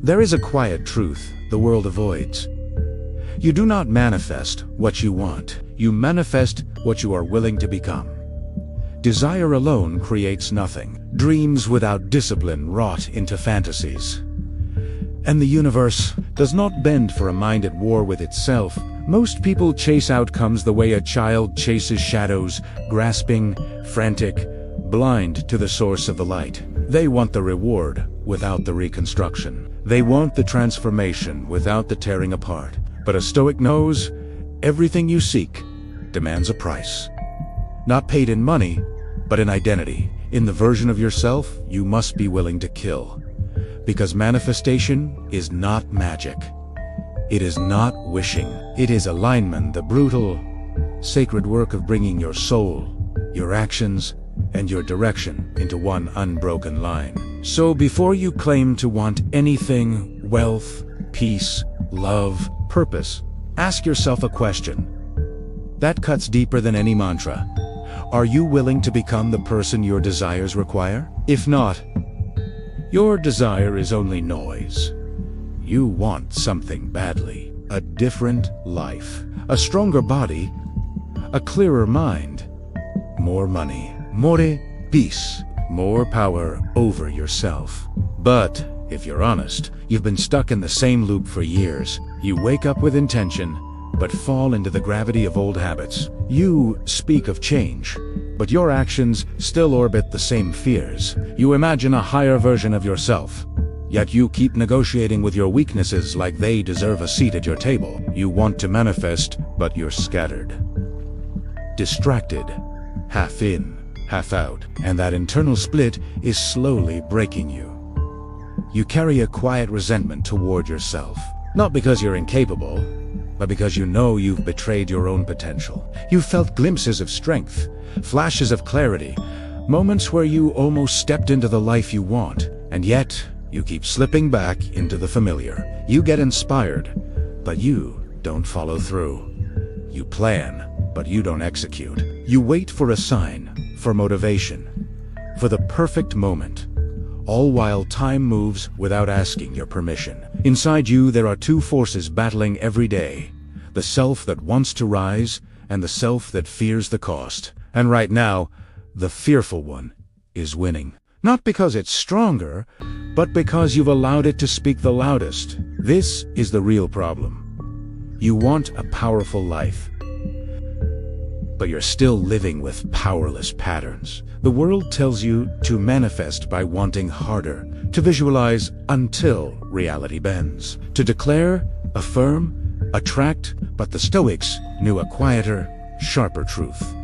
There is a quiet truth the world avoids. You do not manifest what you want. You manifest what you are willing to become. Desire alone creates nothing. Dreams without discipline rot into fantasies. And the universe does not bend for a mind at war with itself. Most people chase outcomes the way a child chases shadows, grasping, frantic, blind to the source of the light. They want the reward without the reconstruction. They want the transformation without the tearing apart. But a Stoic knows everything you seek demands a price. Not paid in money, but in identity. In the version of yourself you must be willing to kill. Because manifestation is not magic. It is not wishing. It is alignment, the brutal, sacred work of bringing your soul, your actions, and your direction into one unbroken line. So before you claim to want anything, wealth, peace, love, purpose, ask yourself a question that cuts deeper than any mantra. Are you willing to become the person your desires require? If not, your desire is only noise. You want something badly. A different life. A stronger body. A clearer mind. More money. More peace. More power over yourself. But if you're honest, you've been stuck in the same loop for years. You wake up with intention, but fall into the gravity of old habits. You speak of change, but your actions still orbit the same fears. You imagine a higher version of yourself, yet you keep negotiating with your weaknesses like they deserve a seat at your table. You want to manifest, but you're scattered. Distracted, half in, half out, and that internal split is slowly breaking you. You carry a quiet resentment toward yourself, not because you're incapable, but because you know you've betrayed your own potential. You've felt glimpses of strength, flashes of clarity, moments where you almost stepped into the life you want, and yet you keep slipping back into the familiar. You get inspired, but you don't follow through. You plan, but you don't execute. You wait for a sign, for motivation, for the perfect moment, all while time moves without asking your permission. Inside you there are two forces battling every day, the self that wants to rise and the self that fears the cost. And right now, the fearful one is winning. Not because it's stronger, but because you've allowed it to speak the loudest. This is the real problem. You want a powerful life, but you're still living with powerless patterns. The world tells you to manifest by wanting harder, to visualize until reality bends, to declare, affirm, attract, but the Stoics knew a quieter, sharper truth.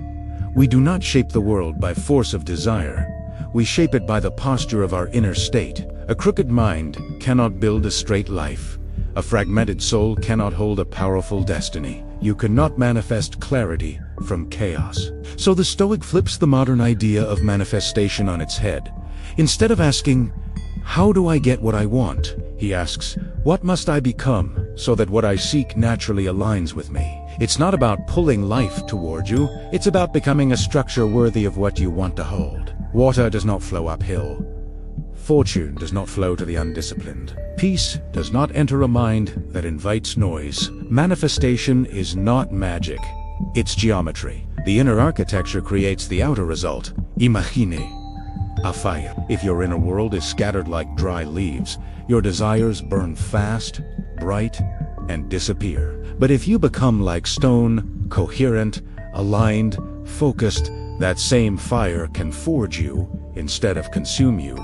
We do not shape the world by force of desire. We shape it by the posture of our inner state. A crooked mind cannot build a straight life. A fragmented soul cannot hold a powerful destiny. You cannot manifest clarity from chaos. So the Stoic flips the modern idea of manifestation on its head. Instead of asking, "How do I get what I want?" he asks, "What must I become so that what I seek naturally aligns with me?" It's not about pulling life toward you. It's about becoming a structure worthy of what you want to hold. Water does not flow uphill. Fortune does not flow to the undisciplined. Peace does not enter a mind that invites noise. Manifestation is not magic. It's geometry. The inner architecture creates the outer result. Imagine a fire. If your inner world is scattered like dry leaves, your desires burn fast, bright, and disappear. But if you become like stone, coherent, aligned, focused, that same fire can forge you instead of consume you.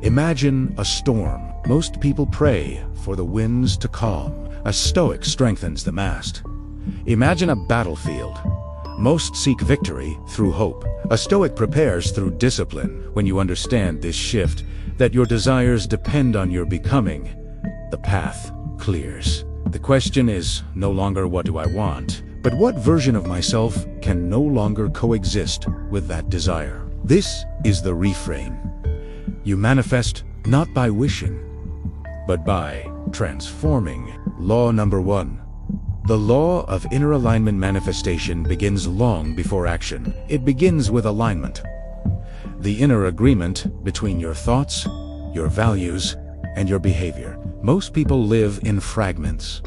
Imagine a storm. Most people pray for the winds to calm. A Stoic strengthens the mast. Imagine a battlefield. Most seek victory through hope. A Stoic prepares through discipline. When you understand this shift, that your desires depend on your becoming, the path clears. The question is no longer what do I want, but what version of myself can no longer coexist with that desire. This is the reframe. You manifest not by wishing, but by transforming. Law number 1. The law of inner alignment manifestation begins long before action. It begins with alignment. The inner agreement between your thoughts, your values, and your behavior. Most people live in fragments.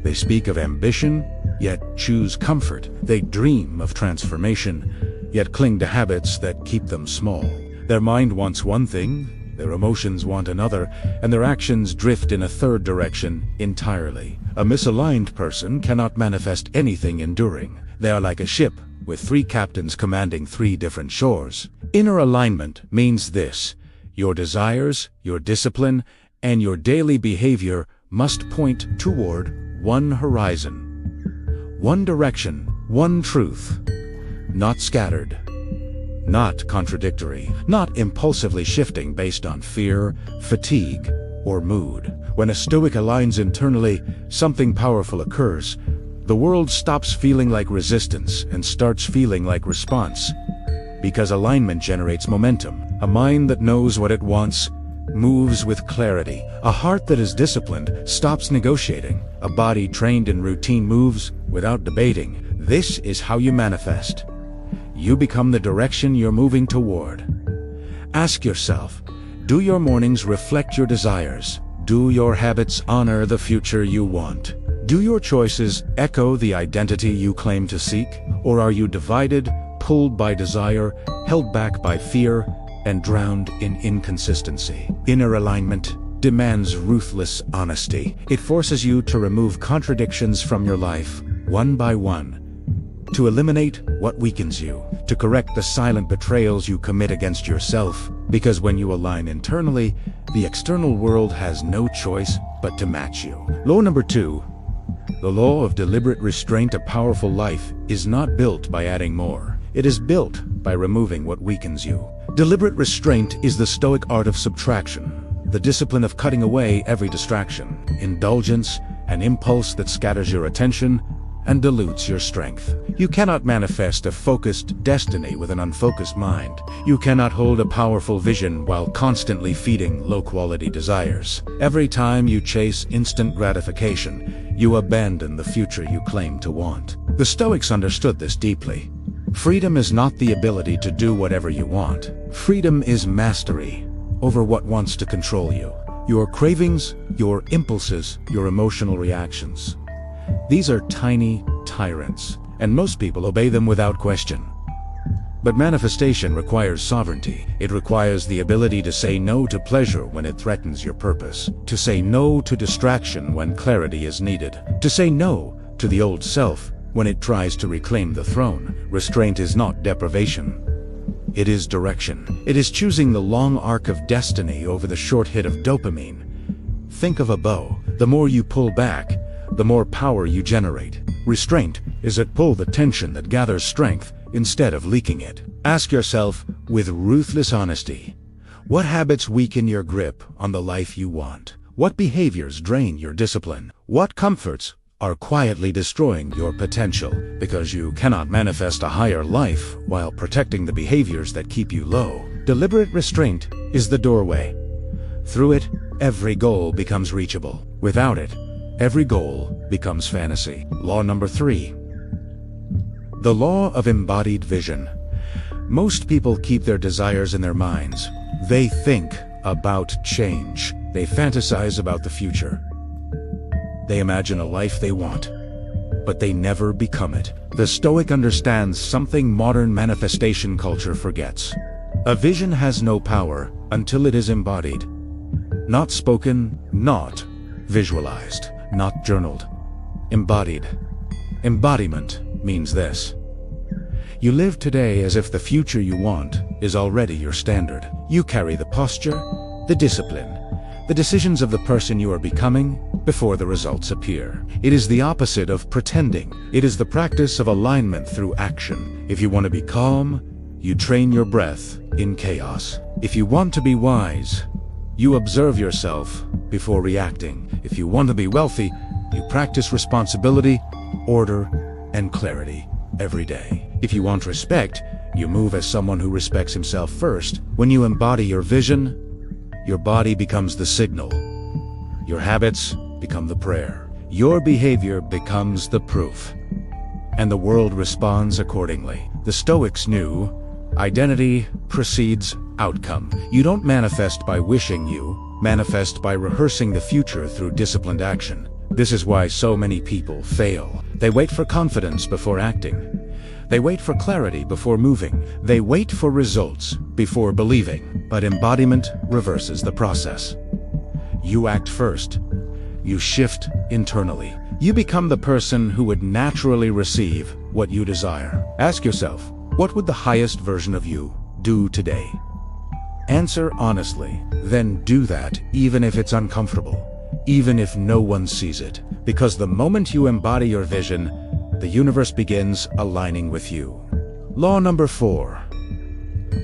They speak of ambition, yet choose comfort. They dream of transformation, yet cling to habits that keep them small. Their mind wants one thing, their emotions want another, and their actions drift in a third direction entirely. A misaligned person cannot manifest anything enduring. They are like a ship with 3 captains commanding 3 different shores. Inner alignment means this: your desires, your discipline, and your daily behavior must point toward one horizon, one direction, one truth, not scattered, not contradictory, not impulsively shifting based on fear, fatigue, or mood. When a Stoic aligns internally, something powerful occurs. The world stops feeling like resistance and starts feeling like response. Because alignment generates momentum. A mind that knows what it wants moves with clarity. A heart that is disciplined stops negotiating. A body trained in routine moves without debating. This is how you manifest. You become the direction you're moving toward. Ask yourself, do your mornings reflect your desires? Do your habits honor the future you want? Do your choices echo the identity you claim to seek? Or are you divided, pulled by desire, held back by fear, and drowned in inconsistency? Inner alignment demands ruthless honesty. It forces you to remove contradictions from your life, one by one, to eliminate what weakens you, to correct the silent betrayals you commit against yourself. Because when you align internally, the external world has no choice but to match you. Law number 2. The law of deliberate restraint. A powerful life is not built by adding more. It is built by removing what weakens you. Deliberate restraint is the Stoic art of subtraction, the discipline of cutting away every distraction, indulgence, and impulse that scatters your attention and dilutes your strength. You cannot manifest a focused destiny with an unfocused mind. You cannot hold a powerful vision while constantly feeding low-quality desires. Every time you chase instant gratification, you abandon the future you claim to want. The Stoics understood this deeply. Freedom is not the ability to do whatever you want. Freedom is mastery over what wants to control you. Your cravings, your impulses, your emotional reactions. These are tiny tyrants, and most people obey them without question. But manifestation requires sovereignty. It requires the ability to say no to pleasure when it threatens your purpose, to say no to distraction when clarity is needed, to say no to the old self when it tries to reclaim the throne. Restraint is not deprivation. It is direction. It is choosing the long arc of destiny over the short hit of dopamine. Think of a bow. The more you pull back, the more power you generate. Restraint is at pull the tension that gathers strength instead of leaking it. Ask yourself with ruthless honesty, what habits weaken your grip on the life you want? What behaviors drain your discipline? What comforts are quietly destroying your potential? Because you cannot manifest a higher life while protecting the behaviors that keep you low. Deliberate restraint is the doorway. Through it, every goal becomes reachable. Without it, every goal becomes fantasy. Law number 3. The law of embodied vision. Most people keep their desires in their minds. They think about change. They fantasize about the future. They imagine a life they want, but they never become it. The Stoic understands something modern manifestation culture forgets. A vision has no power until it is embodied. Not spoken, not visualized, not journaled. Embodied. Embodiment means this: you live today as if the future you want is already your standard. You carry the posture, the discipline, the decisions of the person you are becoming before the results appear. It is the opposite of pretending. It is the practice of alignment through action. If you want to be calm, you train your breath in chaos. If you want to be wise, you observe yourself before reacting. If you want to be wealthy, you practice responsibility, order, and clarity every day. If you want respect, you move as someone who respects himself first. When you embody your vision, your body becomes the signal. Your habits become the prayer. Your behavior becomes the proof. And the world responds accordingly. The Stoics knew identity precedes outcome. You don't manifest by wishing, you Manifest by rehearsing the future through disciplined action. This is why so many people fail. They wait for confidence before acting. They wait for clarity before moving. They wait for results before believing. But embodiment reverses the process. You act first. You shift internally. You become the person who would naturally receive what you desire. Ask yourself, what would the highest version of you do today? Answer honestly, then do that even if it's uncomfortable, even if no one sees it. Because the moment you embody your vision, the universe begins aligning with you. Law number 4.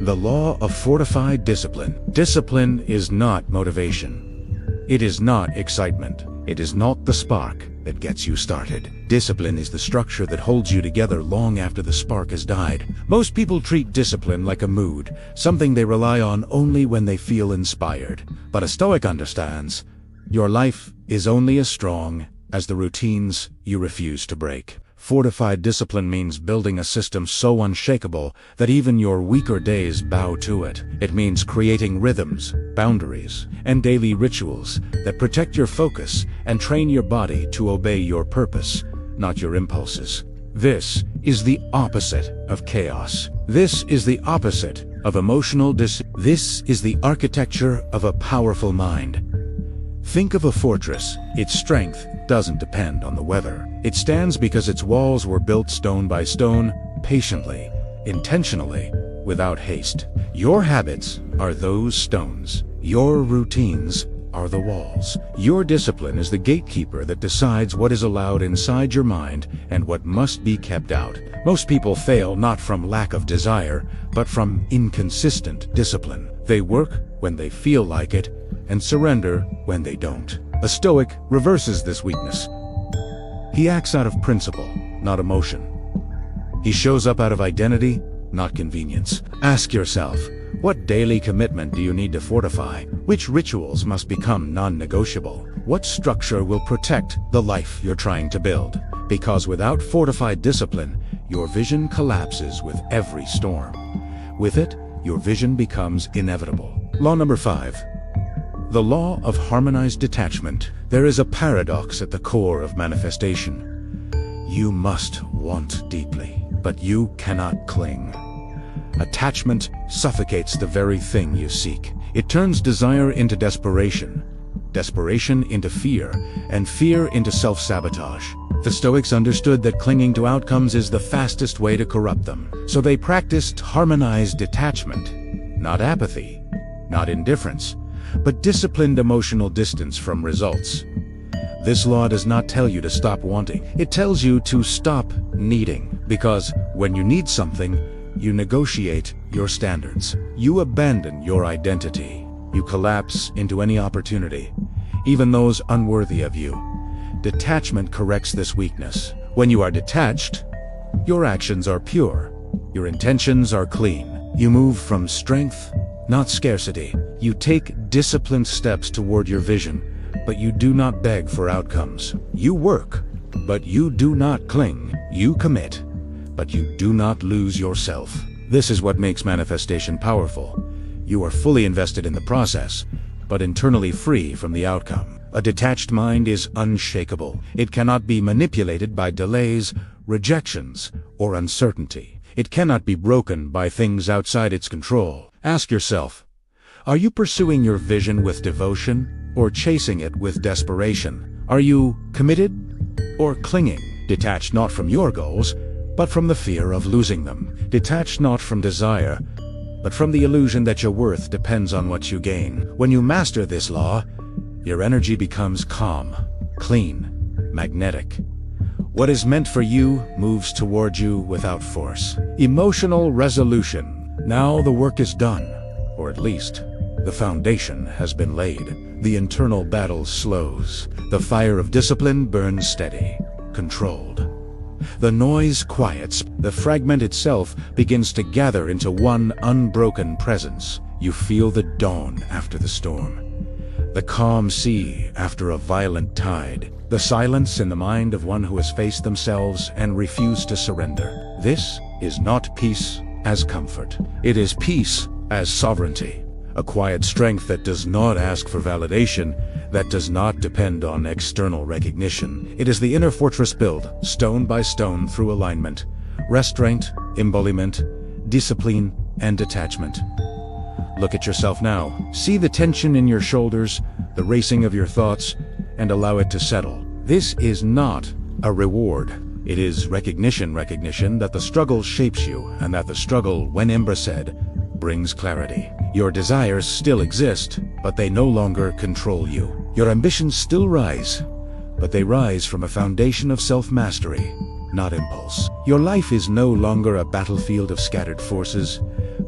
The law of fortified discipline. Discipline is not motivation. It is not excitement. It is not the spark that gets you started. Discipline is the structure that holds you together long after the spark has died. Most people treat discipline like a mood, something they rely on only when they feel inspired. But a Stoic understands, your life is only as strong as the routines you refuse to break. Fortified discipline means building a system so unshakable that even your weaker days bow to it. It means creating rhythms, boundaries, and daily rituals that protect your focus and train your body to obey your purpose, not your impulses. This is the opposite of chaos. This is the opposite of emotional This is the architecture of a powerful mind. Think of a fortress. Its strength doesn't depend on the weather. It stands because its walls were built stone by stone, patiently, intentionally, without haste. Your habits are those stones. Your routines are the walls. Your discipline is the gatekeeper that decides what is allowed inside your mind and what must be kept out. Most people fail not from lack of desire, but from inconsistent discipline. They work when they feel like it and surrender when they don't. A Stoic reverses this weakness. He acts out of principle, not emotion. He shows up out of identity, not convenience. Ask yourself, what daily commitment do you need to fortify? Which rituals must become non-negotiable? What structure will protect the life you're trying to build? Because without fortified discipline, your vision collapses with every storm. With it, your vision becomes inevitable. Law number 5. The law of harmonized detachment. There is a paradox at the core of manifestation. You must want deeply, but you cannot cling. Attachment suffocates the very thing you seek. It turns desire into desperation, desperation into fear, and fear into self-sabotage. The Stoics understood that clinging to outcomes is the fastest way to corrupt them. So they practiced harmonized detachment, not apathy, not indifference, but disciplined emotional distance from results. This law does not tell you to stop wanting. It tells you to stop needing. Because when you need something, you negotiate your standards. You abandon your identity. You collapse into any opportunity, even those unworthy of you. Detachment corrects this weakness. When you are detached, your actions are pure. Your intentions are clean. You move from strength, not scarcity. You take disciplined steps toward your vision, but you do not beg for outcomes. You work, but you do not cling. You commit, but you do not lose yourself. This is what makes manifestation powerful. You are fully invested in the process, but internally free from the outcome. A detached mind is unshakable. It cannot be manipulated by delays, rejections, or uncertainty. It cannot be broken by things outside its control. Ask yourself, are you pursuing your vision with devotion or chasing it with desperation? Are you committed or clinging? Detached not from your goals, but from the fear of losing them. Detached not from desire, but from the illusion that your worth depends on what you gain. When you master this law, your energy becomes calm, clean, magnetic. What is meant for you moves toward you without force. Emotional resolution. Now the work is done, or at least the foundation has been laid. The internal battle slows. The fire of discipline burns steady, controlled. The noise quiets. The fragment itself begins to gather into one unbroken presence. You feel the dawn after the storm, the calm sea after a violent tide, the silence in the mind of one who has faced themselves and refused to surrender. This is not peace as comfort. It is peace as sovereignty. A quiet strength that does not ask for validation, that does not depend on external recognition. It is the inner fortress built, stone by stone through alignment, restraint, embodiment, discipline, and detachment. Look at yourself now. See the tension in your shoulders, the racing of your thoughts, and allow it to settle. This is not a reward. It is recognition that the struggle shapes you, and that the struggle, when embraced, brings clarity. Your desires still exist, but they no longer control you. Your ambitions still rise, but they rise from a foundation of self-mastery, not impulse. Your life is no longer a battlefield of scattered forces,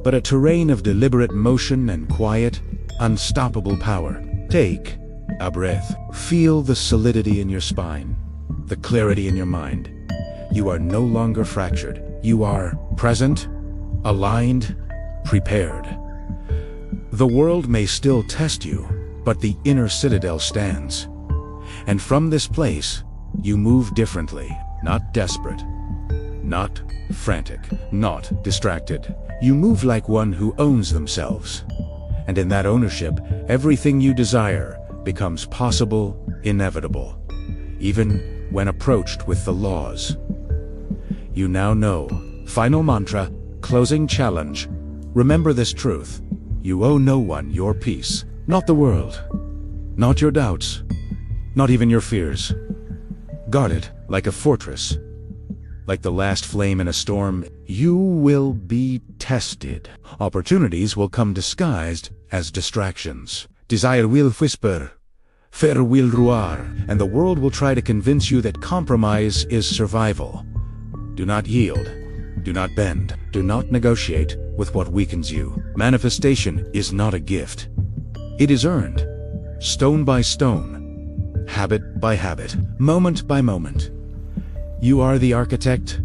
but a terrain of deliberate motion and quiet, unstoppable power. Take a breath. Feel the solidity in your spine, the clarity in your mind. You are no longer fractured. You are present, aligned, prepared. The world may still test you, but the inner citadel stands. And from this place, you move differently, not desperate, not frantic, not distracted. You move like one who owns themselves. And in that ownership, everything you desire becomes possible, inevitable, even when approached with the laws. You now know. Final mantra, closing challenge. Remember this truth. You owe no one your peace, not the world, not your doubts, not even your fears. Guard it like a fortress, like the last flame in a storm. You will be tested. Opportunities will come disguised as distractions. Desire will whisper, fear will roar, and the world will try to convince you that compromise is survival. Do not yield. Do not bend. Do not negotiate with what weakens you. Manifestation is not a gift. It is earned, stone by stone, habit by habit, moment by moment. You are the architect.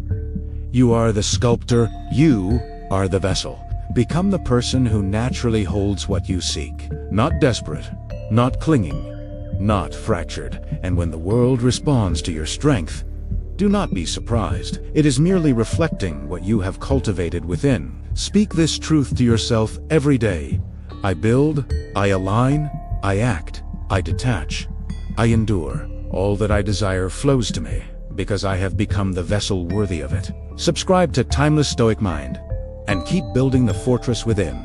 You are the sculptor. You are the vessel. Become the person who naturally holds what you seek. Not desperate, not clinging, not fractured. And when the world responds to your strength, do not be surprised. It is merely reflecting what you have cultivated within. Speak this truth to yourself every day. I build, I align, I act, I detach, I endure. All that I desire flows to me, because I have become the vessel worthy of it. Subscribe to Timeless Stoic Mind, and keep building the fortress within.